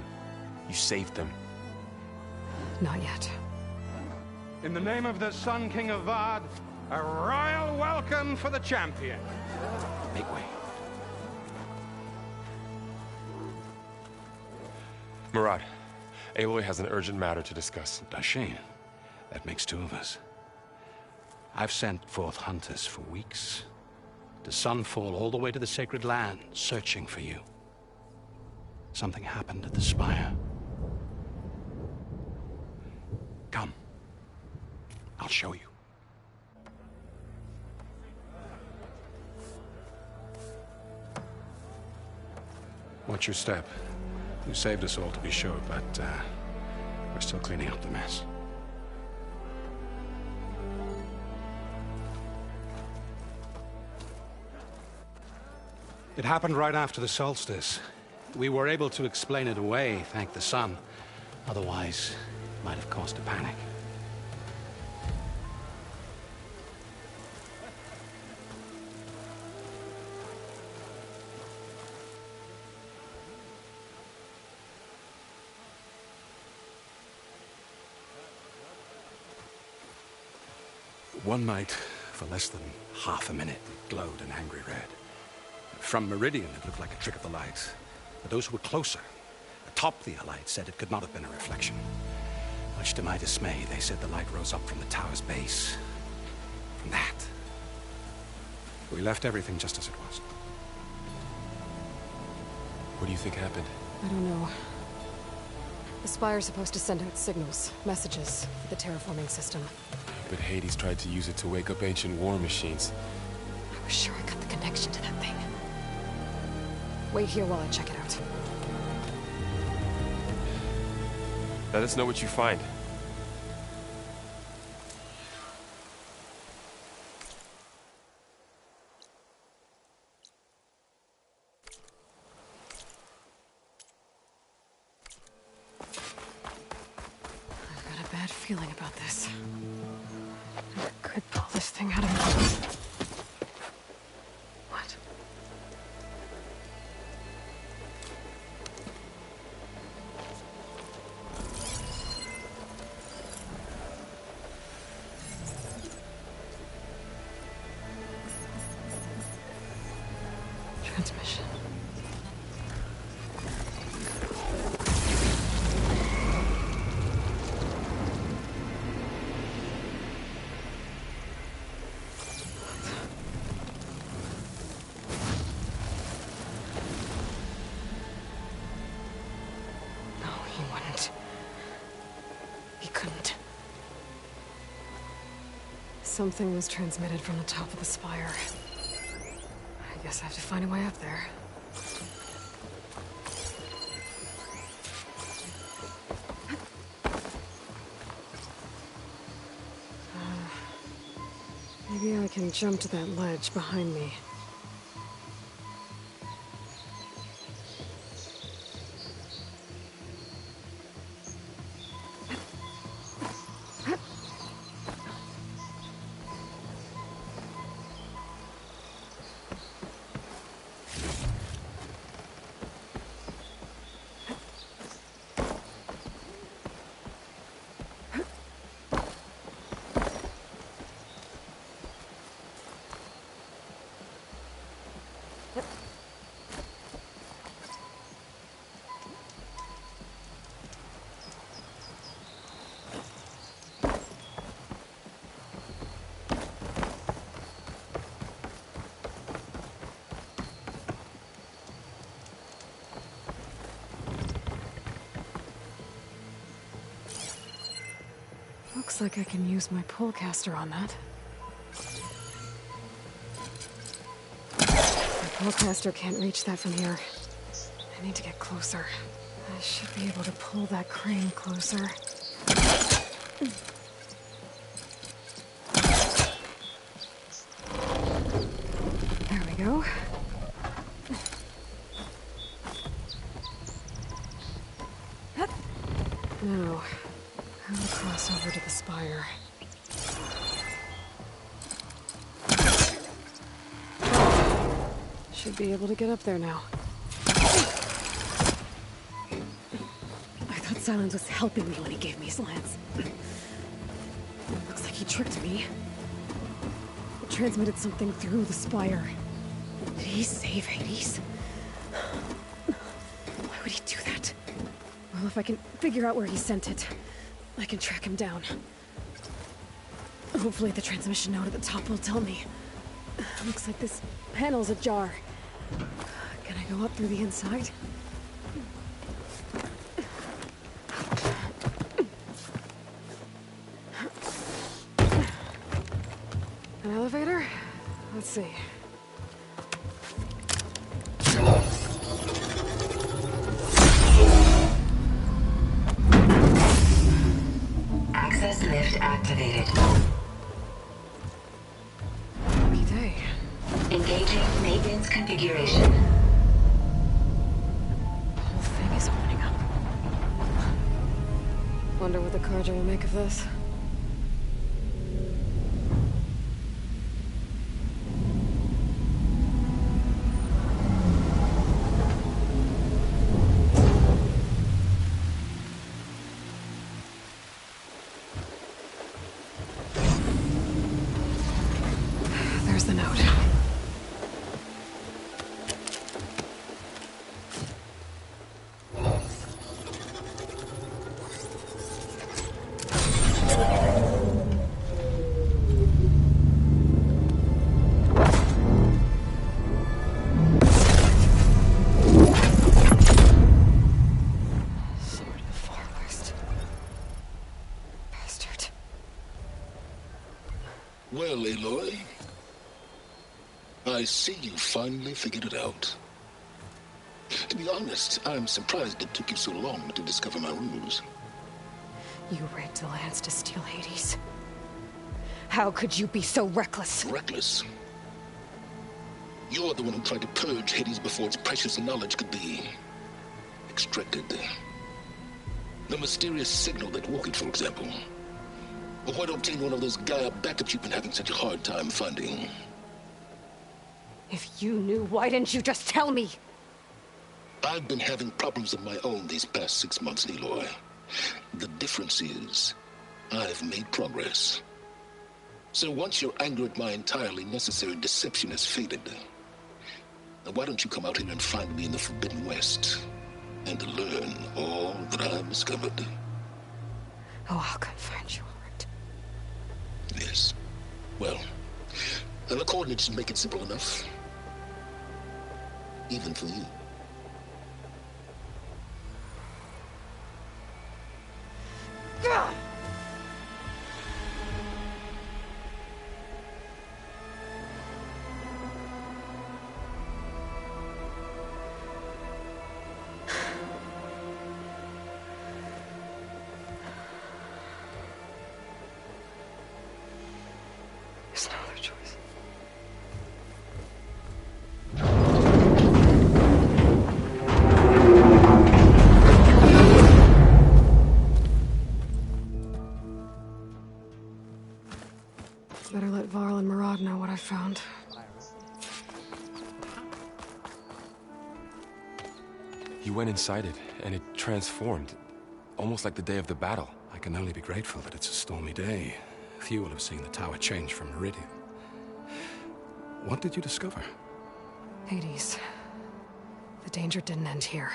You saved them. Not yet. In the name of the Sun King of Vard, a royal welcome for the champion. Make way. Murad, Aloy has an urgent matter to discuss. Dashane, That makes two of us. I've sent forth hunters for weeks, to Sunfall all the way to the Sacred Land, searching for you. Something happened at the Spire. Come. I'll show you. Watch your step. You saved us all, to be sure, but we're still cleaning up the mess. It happened right after the solstice. We were able to explain it away, thank the sun. Otherwise, it might have caused a panic. One night, for less than half a minute, it glowed an angry red. From Meridian, it looked like a trick of the light. But those who were closer, atop the light, said it could not have been a reflection. Much to my dismay, they said the light rose up from the tower's base. From that. We left everything just as it was. What do you think happened? I don't know. The Spire's supposed to send out signals, messages, for the terraforming system. But Hades tried to use it to wake up ancient war machines. I was sure I got the connection to that thing. Wait here while I check it out. Let us know what you find. I've got a bad feeling about this. I could pull this thing out of me. What? Transmission. No, he wouldn't. He couldn't. Something was transmitted from the top of the spire. I guess I have to find a way up there. Maybe I can jump to that ledge behind me. Looks like I can use my pullcaster on that. My pullcaster can't reach that from here. I need to get closer. I should be able to pull that crane closer. There we go. Now, how to cross over to the spire. Should be able to get up there now. I thought Silence was helping me when he gave me his lance. Looks like he tricked me. It transmitted something through the spire. Did he save Hades? Why would he do that? Well, if I can figure out where he sent it, I can track him down. Hopefully the transmission node at the top will tell me. Looks like this panel's ajar. Can I go up through the inside? An elevator? Let's see. Access lift activated. Lucky day. Engaging maintenance configuration. The whole thing is opening up. Wonder what the Carja will make of this. There's the note. Sword of the Far West. Bastard. Well, Aloy, I see you finally figured it out. To be honest, I'm surprised it took you so long to discover my ruse. You rigged the Lance to steal Hades. How could you be so reckless? Reckless? You're the one who tried to purge Hades before its precious knowledge could be extracted. The mysterious signal that woke it, for example. Or why to obtain one of those GAIA backups you've been having such a hard time finding. If you knew, why didn't you just tell me? I've been having problems of my own these past 6 months, Aloy. The difference is, I've made progress. So once your anger at my entirely necessary deception has faded, why don't you come out here and find me in the Forbidden West, and learn all that I've discovered? Oh, I'll come find you, all right. Yes. Well, and the coordinates make it simple enough. Even for you. There's no other choice. Better let Varl and Murad know what I found. You went inside it, and it transformed. Almost like the day of the battle. I can only be grateful that it's a stormy day. Few will have seen the tower change from Meridian. What did you discover? Hades. The danger didn't end here.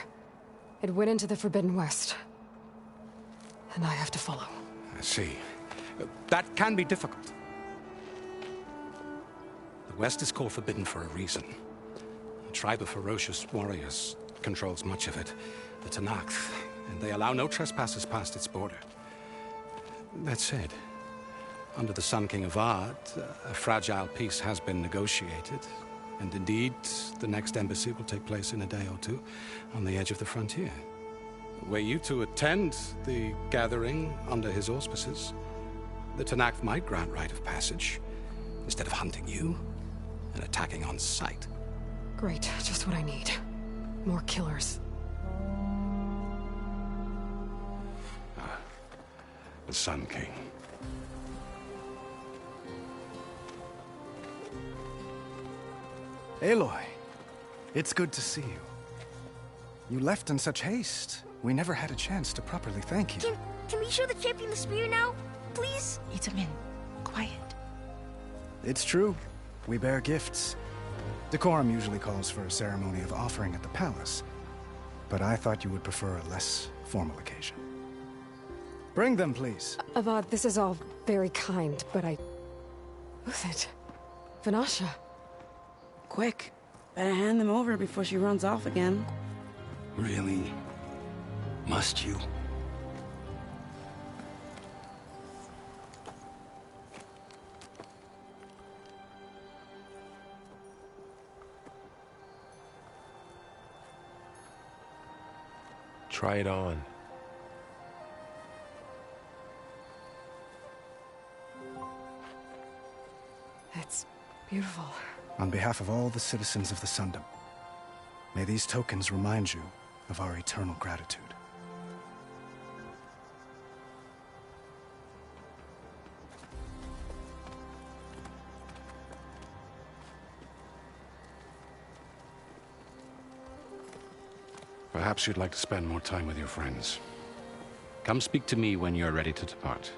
It went into the Forbidden West. And I have to follow. I see. That can be difficult. The West is called Forbidden for a reason. A tribe of ferocious warriors controls much of it, the Tanakh, and they allow no trespassers past its border. That said, under the Sun King of Vard, a fragile peace has been negotiated, and indeed, the next embassy will take place in a day or two on the edge of the frontier. Were you to attend the gathering under his auspices, the Tanakh might grant right of passage, instead of hunting you and attacking on sight. Great, just what I need. More killers. The Sun King. Aloy, it's good to see you. You left in such haste. We never had a chance to properly thank you. Can we show the champion the spear now? Please? Itamin, quiet. It's true. We bear gifts. Decorum usually calls for a ceremony of offering at the palace, but I thought you would prefer a less formal occasion. Bring them, please. Avad, this is all very kind, but Who's it? Vanasha. Quick. Better hand them over before she runs off again. Really? Must you? Try it on. It's beautiful. On behalf of all the citizens of the Sundom, may these tokens remind you of our eternal gratitude. Perhaps you'd like to spend more time with your friends. Come speak to me when you're ready to depart.